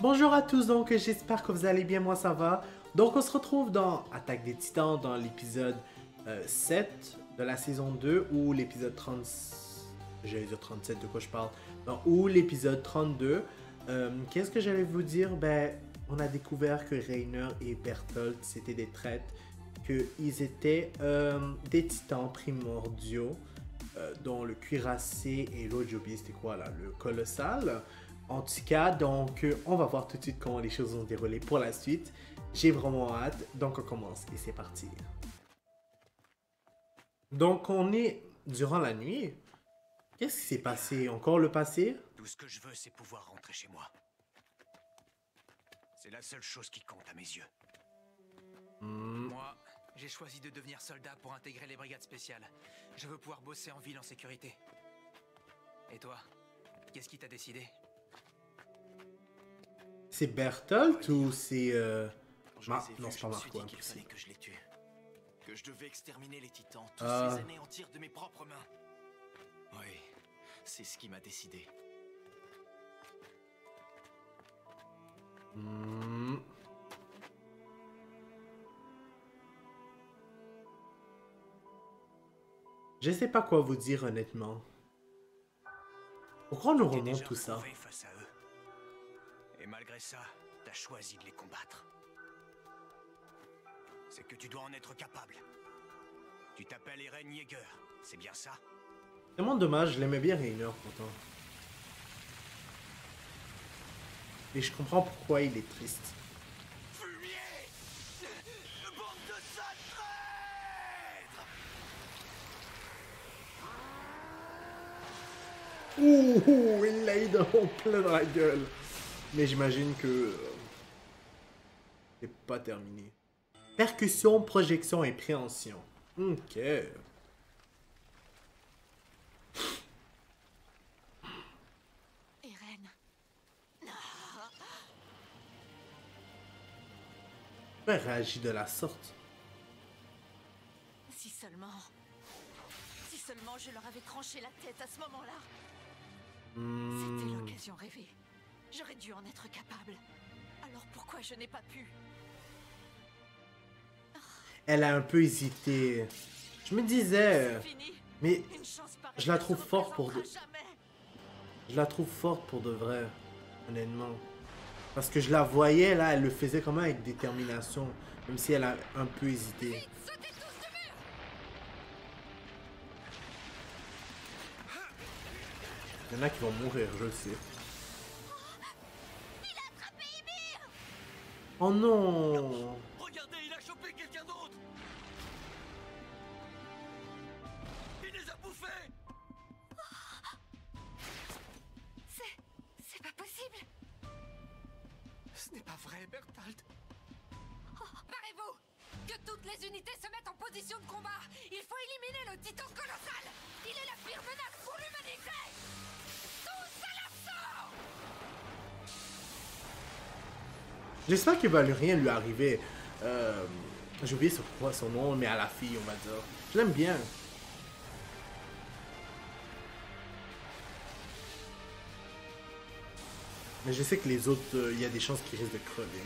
Bonjour à tous, donc j'espère que vous allez bien, moi ça va. Donc on se retrouve dans Attaque des Titans dans l'épisode 7 de la saison 2 ou l'épisode 30... J'allais dire 37, de quoi je parle? Non, ou l'épisode 32. Qu'est-ce que j'allais vous dire? Ben, on a découvert que Reiner et Bertholdt c'était des traîtres, qu'ils étaient des titans primordiaux, dont le cuirassé et l'autre, j'ai oublié c'était quoi là, le colossal. En tout cas, donc, on va voir tout de suite comment les choses vont se dérouler pour la suite. J'ai vraiment hâte, donc on commence et c'est parti. Donc, on est durant la nuit. Qu'est-ce qui s'est passé? Encore le passé? Tout ce que je veux, c'est pouvoir rentrer chez moi. C'est la seule chose qui compte à mes yeux. Moi, j'ai choisi de devenir soldat pour intégrer les brigades spéciales. Je veux pouvoir bosser en ville en sécurité. Et toi, qu'est-ce qui t'a décidé? C'est Bertholdt ou c'est... Quand je Non, les ai vus, c'est pas je me suis Marco, dit qu'il fallait impossible. que je les tue. Que je devais exterminer les titans, tous les anéantir de mes propres mains. Oui, c'est ce qui m'a décidé. Je sais pas quoi vous dire honnêtement. Pourquoi on nous T'es remonte déjà tout ça? retrouvé face à eux. Et malgré ça, t'as choisi de les combattre. C'est que tu dois en être capable. Tu t'appelles Eren Yeager, c'est bien ça? C'est vraiment dommage, je l'aimais bien Reiner pourtant. Et je comprends pourquoi il est triste. Fumier! Bande de sales traîtres! Ouh, il l'a eu plein dans la gueule. Mais j'imagine que... c'est pas terminé. Percussion, projection et préhension. Ok. Eren, Pourquoi elle réagit de la sorte? si seulement... Si seulement je leur avais tranché la tête à ce moment-là. C'était l'occasion rêvée. J'aurais dû en être capable. Alors pourquoi je n'ai pas pu? Elle a un peu hésité. Je me disais... C'est fini. Mais Une chance pareille je la ne se trouve forte pour de... représentera jamais. Je la trouve forte pour de vrai. Honnêtement. Parce que je la voyais là, elle le faisait quand même avec détermination. Même si elle a un peu hésité. Vite, sautez tous du mur! Il y en a qui vont mourir, je le sais. Il a attrapé Ymir! Oh non! Regardez, il a chopé quelqu'un d'autre! Il les a bouffés! C'est pas possible! Ce n'est pas vrai, Bertholdt. Parez-vous! Que toutes les unités se mettent en position de combat! Il faut éliminer le titan colossal! Il est la pire menace pour l'humanité! Tous à l'assaut! J'espère qu'il va rien lui arriver. J'ai oublié son nom, mais à la fille, on va dire. Je l'aime bien. Mais je sais que les autres, il y a des chances qu'ils risquent de crever.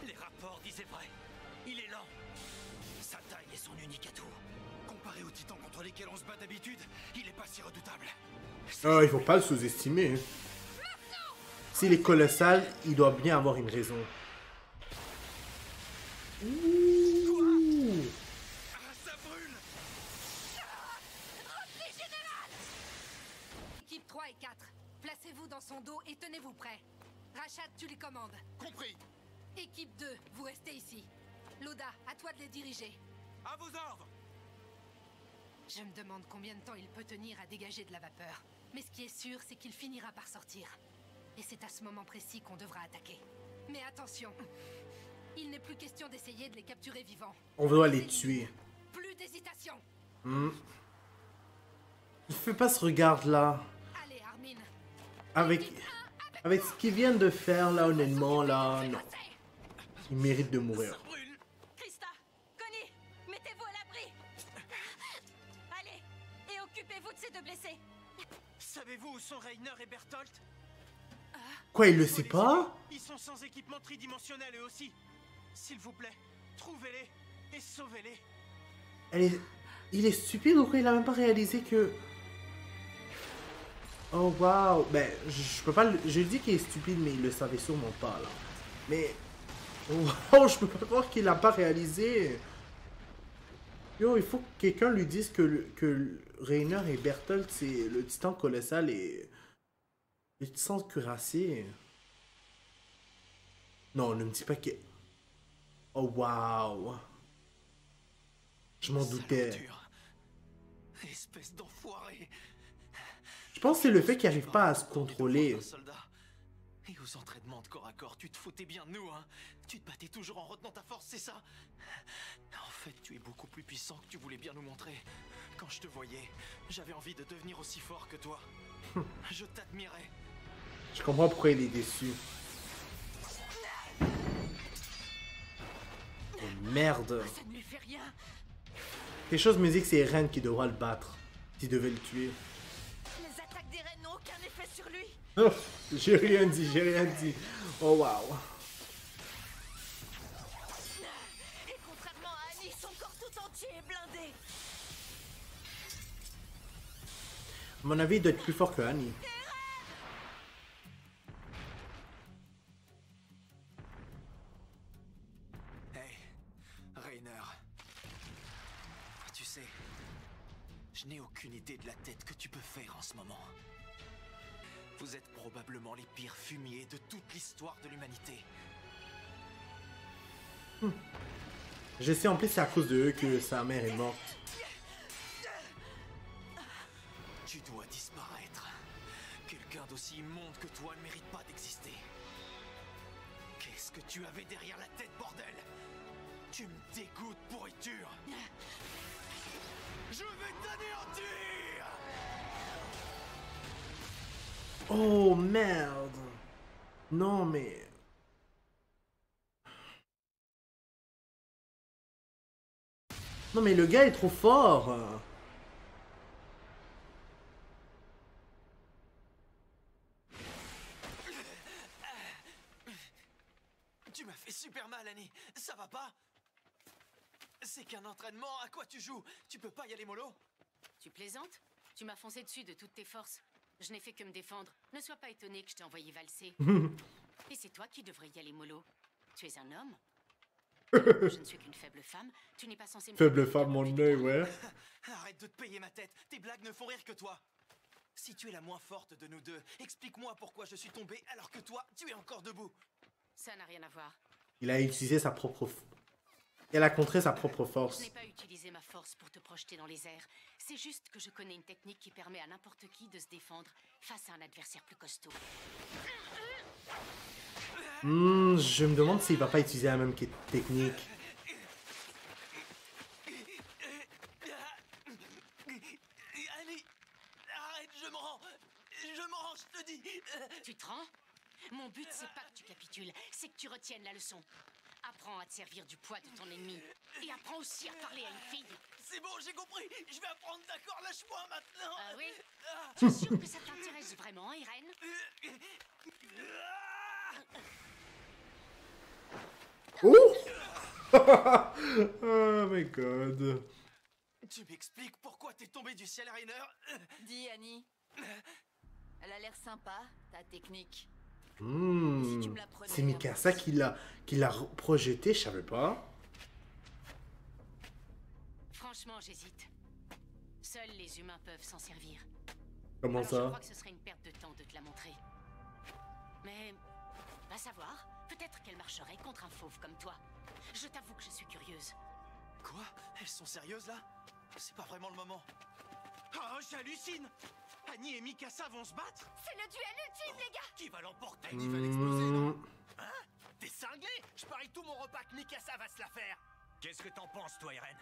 Les rapports disaient vrai. Il est lent. Sa taille est son unique atout. Comparé aux titans contre lesquels on se bat d'habitude, il est pas si redoutable. Il faut pas le sous-estimer. S'il est colossal, il doit bien avoir une raison. Ouh. Ah, ça brûle! Repli général! Équipe 3 et 4, placez-vous dans son dos et tenez-vous prêts. Rachat, tu les commandes. Compris. Équipe 2, vous restez ici. Loda, à toi de les diriger. À vos ordres! Je me demande combien de temps il peut tenir à dégager de la vapeur. Mais ce qui est sûr, c'est qu'il finira par sortir. Et c'est à ce moment précis qu'on devra attaquer. Mais attention, il n'est plus question d'essayer de les capturer vivants. On doit les tuer. Plus d'hésitation. Ne fais pas ce regard là. Allez, Armin. Avec ce qu'ils viennent de faire là, honnêtement, là, non. Ils méritent de mourir. Ça brûle! Krista, Connie, mettez-vous à l'abri. Allez, et occupez-vous de ces deux blessés. Savez-vous où sont Reiner et Bertholdt? Quoi, il le sait pas? Ils sont sans équipement tridimensionnel eux aussi. S'il vous plaît, trouvez-les et sauvez-les. Il est stupide ou quoi? Il a même pas réalisé que... Oh wow! Ben, je peux pas... Je dis qu'il est stupide, mais il le savait sûrement pas, là. Mais... Oh, je peux pas croire qu'il a pas réalisé. Yo, il faut que quelqu'un lui dise que Reiner et Bertolt, c'est le titan colossal et... Le titan cuirassé. Non, ne me dis pas que... Oh wow! Je m'en doutais. Espèce d'enfoiré. Je pense que c'est le fait qu'il arrive pas à se contrôler. Et aux entraînements de corps à corps, tu te foutais bien de nous, hein. Tu te battais toujours en retenant ta force, c'est ça? En fait, tu es beaucoup plus puissant que tu voulais bien nous montrer. Quand je te voyais, j'avais envie de devenir aussi fort que toi. Je t'admirais. Je comprends pourquoi il est déçu. Oh merde. Ça ne lui fait rien. Quelque chose me dit que c'est Ren qui devra le battre. S'il devait le tuer. Les attaques des reines n'ont aucun effet sur lui. Oh, j'ai rien dit, j'ai rien dit. Oh wow. Et contrairement à Annie, son corps tout entier est blindé. À mon avis, il doit être plus fort que Annie. Hey, Reiner. Tu sais, je n'ai aucune idée de la tête que tu peux faire en ce moment. Vous êtes probablement les pires fumiers de toute l'histoire de l'humanité. Je sais en plus c'est à cause de eux que sa mère est morte. Tu dois disparaître. Quelqu'un d'aussi immonde que toi ne mérite pas d'exister. Qu'est-ce que tu avais derrière la tête, bordel? Tu me dégoûtes, pourriture. Je vais t'anéantir. Oh merde. Non mais... Non mais le gars est trop fort. Tu m'as fait super mal, Annie. Ça va pas? C'est qu'un entraînement, à quoi tu joues? Tu peux pas y aller mollo? Tu plaisantes? Tu m'as foncé dessus de toutes tes forces. Je n'ai fait que me défendre. Ne sois pas étonné que je t'ai envoyé valser. Et c'est toi qui devrais y aller mollo. Tu es un homme? Je ne suis qu'une faible femme. Tu n'es pas censé me... Faible femme, mon œil, ouais. Arrête de te payer ma tête. Tes blagues ne font rire que toi. Si tu es la moins forte de nous deux, explique-moi pourquoi je suis tombé alors que toi, tu es encore debout. Ça n'a rien à voir. Il a utilisé sa propre... Elle a contré sa propre force. Je n'ai pas utilisé ma force pour te projeter dans les airs. C'est juste que je connais une technique qui permet à n'importe qui de se défendre face à un adversaire plus costaud. Je me demande s'il va pas utiliser la même technique. Annie, arrête, je me rends, je te dis. Tu te rends? Mon but, c'est pas que tu capitules, c'est que tu retiennes la leçon. Apprends à te servir du poids de ton ennemi. Et apprends aussi à parler à une fille. C'est bon, j'ai compris. Je vais apprendre, d'accord, lâche-moi maintenant. Ah oui? Tu es sûr que ça t'intéresse vraiment, Irène? Oh Oh my god. Tu m'expliques pourquoi t'es tombé du ciel, Rainer? Dis, Annie. Elle a l'air sympa, ta technique. C'est Mikasa qui l'a projeté, je savais pas. Franchement, j'hésite. Seuls les humains peuvent s'en servir. Comment Alors, je ça? crois que ce serait une perte de temps de te la montrer. Mais, va savoir, peut-être qu'elle marcherait contre un fauve comme toi. Je t'avoue que je suis curieuse. Quoi? Elles sont sérieuses, là? C'est pas vraiment le moment. Oh, j'hallucine! Annie et Mikasa vont se battre? C'est le duel ultime, les gars. Qui va l'emporter? Annie va l'exploser, non? Hein? T'es cinglé? Je parie tout mon repas que Mikasa va se la faire! Qu'est-ce que t'en penses, toi, Irène?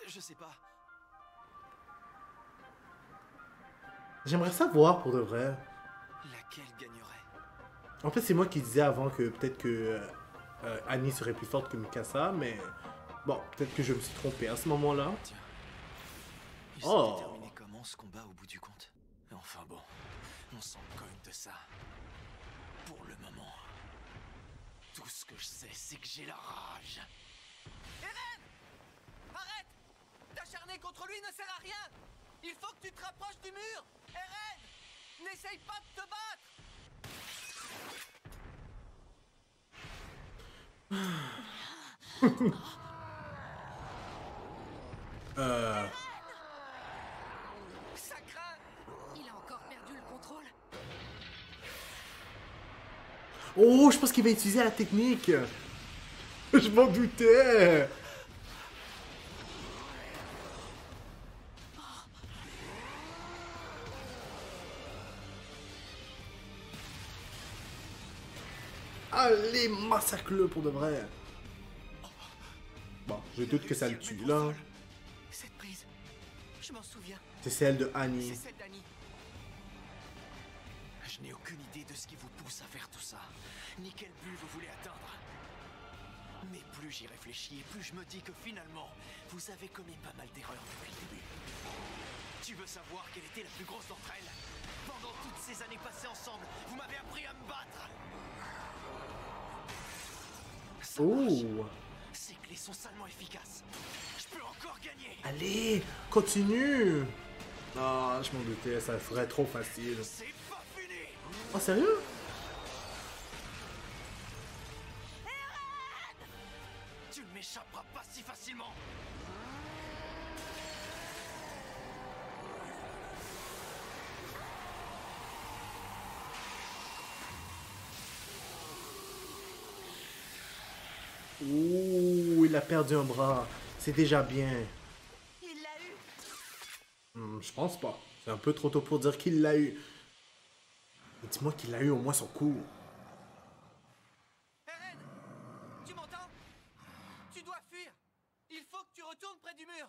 Je sais pas. J'aimerais savoir pour de vrai. Laquelle gagnerait? En fait, c'est moi qui disais avant que peut-être que Annie serait plus forte que Mikasa, mais bon, peut-être que je me suis trompé à ce moment-là. Tiens. Il Oh. s'est déterminé comment ce combat au bout du compte. Enfin bon, On s'en cogne de ça. Pour le moment. Tout ce que je sais, c'est que j'ai la rage. Eren! Arrête! T'acharner contre lui ne sert à rien! Il faut que tu te rapproches du mur! Eren! N'essaye pas de te battre! Ça craint! Il a encore perdu le contrôle. Oh, je pense qu'il va utiliser la technique. Je m'en doutais. Allez, massacre-le pour de vrai. Bon, je doute que ça le tue, là. Cette prise, je m'en souviens. C'est celle de Annie. C'est celle d'Annie. Je n'ai aucune idée de ce qui vous pousse à faire tout ça, ni quel but vous voulez atteindre. Mais plus j'y réfléchis, et plus je me dis que finalement, vous avez commis pas mal d'erreurs depuis le début. Tu veux savoir quelle était la plus grosse d'entre elles? Pendant toutes ces années passées ensemble, vous m'avez appris à me battre. Ça marche. Oh. Ces clés sont salement efficaces. Je peux encore gagner. Allez, continue. Ah, je m'en doutais, ça serait trop facile. C'est pas fini. Oh, sérieux? Tu ne m'échapperas pas si facilement. Ouh, il a perdu un bras. C'est déjà bien. Il l'a eu. Je pense pas. C'est un peu trop tôt pour dire qu'il l'a eu. Mais dis-moi qu'il a eu au moins son coup. Eren! Tu m'entends? Tu dois fuir! Il faut que tu retournes près du mur!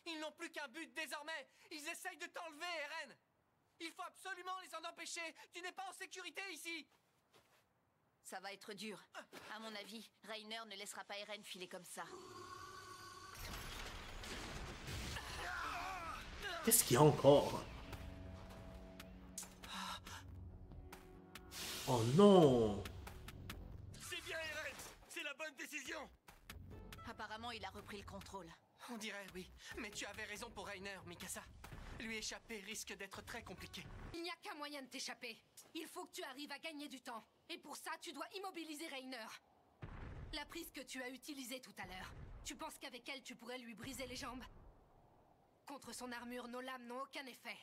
Ils n'ont plus qu'un but désormais! Ils essayent de t'enlever, Eren! Il faut absolument les en empêcher! Tu n'es pas en sécurité ici! Ça va être dur. À mon avis, Reiner ne laissera pas Eren filer comme ça. Qu'est-ce qu'il y a encore? Oh non! C'est bien, Eren! C'est la bonne décision! Apparemment, il a repris le contrôle. On dirait, oui. Mais tu avais raison pour Reiner, Mikasa. Lui échapper risque d'être très compliqué. Il n'y a qu'un moyen de t'échapper. Il faut que tu arrives à gagner du temps. Et pour ça, tu dois immobiliser Reiner. La prise que tu as utilisée tout à l'heure. Tu penses qu'avec elle, tu pourrais lui briser les jambes? Contre son armure, nos lames n'ont aucun effet.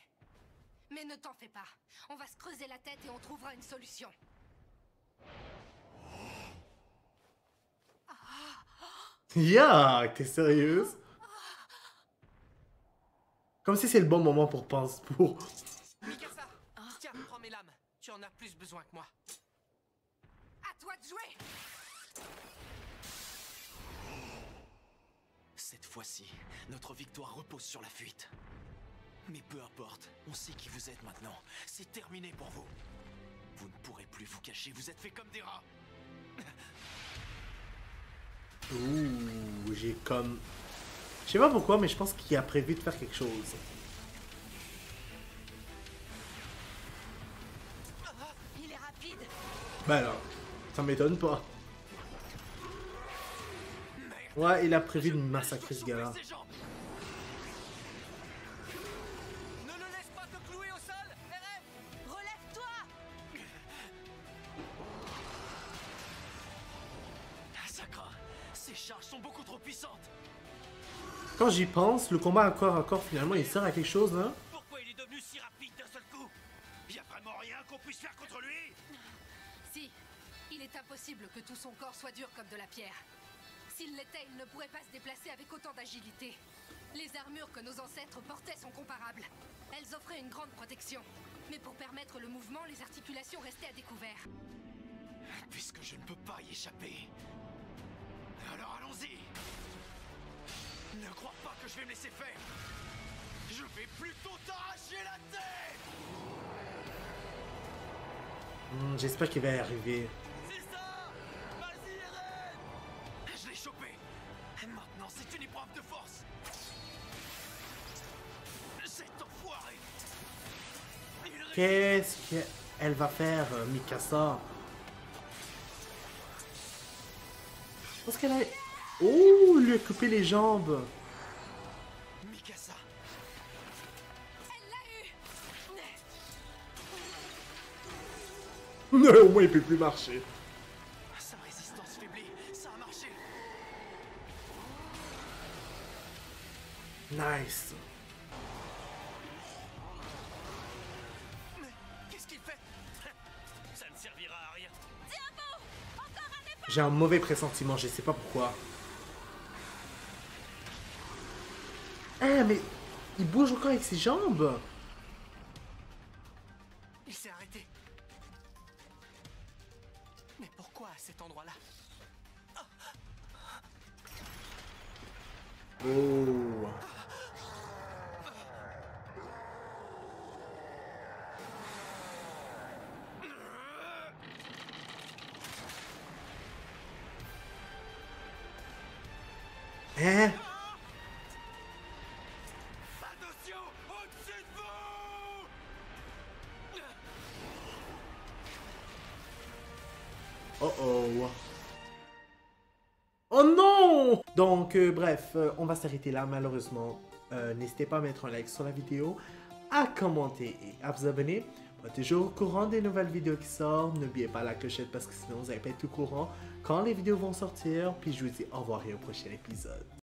Mais ne t'en fais pas. On va se creuser la tête et on trouvera une solution. Ya, t'es sérieuse? Comme si c'est le bon moment pour penser pour. Mikasa! Tiens, prends mes lames. Tu en as plus besoin que moi. À toi de jouer! Cette fois-ci, notre victoire repose sur la fuite. Mais peu importe, on sait qui vous êtes maintenant. C'est terminé pour vous. Vous ne pourrez plus vous cacher, vous êtes fait comme des rats. Ouh, j'ai comme. Je sais pas pourquoi, mais je pense qu'il a prévu de faire quelque chose. Il est rapide. Ben alors, ça m'étonne pas. Ouais, il a prévu de massacrer ce gars-là. Ses jambes. Ne le laisse pas te clouer au sol, Eren! Relève-toi! Ça craint. Ces charges sont beaucoup trop puissantes. Quand j'y pense, le combat à corps finalement il sert à quelque chose, hein? Pourquoi il est devenu si rapide d'un seul coup? Y a vraiment rien qu'on puisse faire contre lui? Si, il est impossible que tout son corps soit dur comme de la pierre. S'il l'était, il ne pourrait pas se déplacer avec autant d'agilité. Les armures que nos ancêtres portaient sont comparables. Elles offraient une grande protection. Mais pour permettre le mouvement, les articulations restaient à découvert. Puisque je ne peux pas y échapper. Alors allons-y. Ne crois pas que je vais me laisser faire. Je vais plutôt t'arracher la tête. J'espère qu'il va y arriver. C'est ça. Vas-y, Eren. Je l'ai chopé. Maintenant, c'est une épreuve de force. Cet enfoiré. Il Qu'est-ce qu'elle va faire, Mikasa? Parce qu'elle a... Oh, lui a coupé les jambes. Mikasa. Non, au moins il peut plus marcher. Sa résistance faiblit. Ça a marché. Nice. Mais qu'est-ce qu'il fait? Ça ne servira à rien. J'ai un mauvais pressentiment, je sais pas pourquoi. Eh, mais il bouge encore avec ses jambes. Il s'est arrêté. Mais pourquoi à cet endroit-là? Oh. Hein? Attention, au-dessus de vous! Oh oh. Oh non! Donc, bref, on va s'arrêter là, malheureusement. N'hésitez pas à mettre un like sur la vidéo, à commenter et à vous abonner. Pour être toujours au courant des nouvelles vidéos qui sortent. N'oubliez pas la clochette parce que sinon vous n'allez pas être au courant quand les vidéos vont sortir. Puis je vous dis au revoir et au prochain épisode.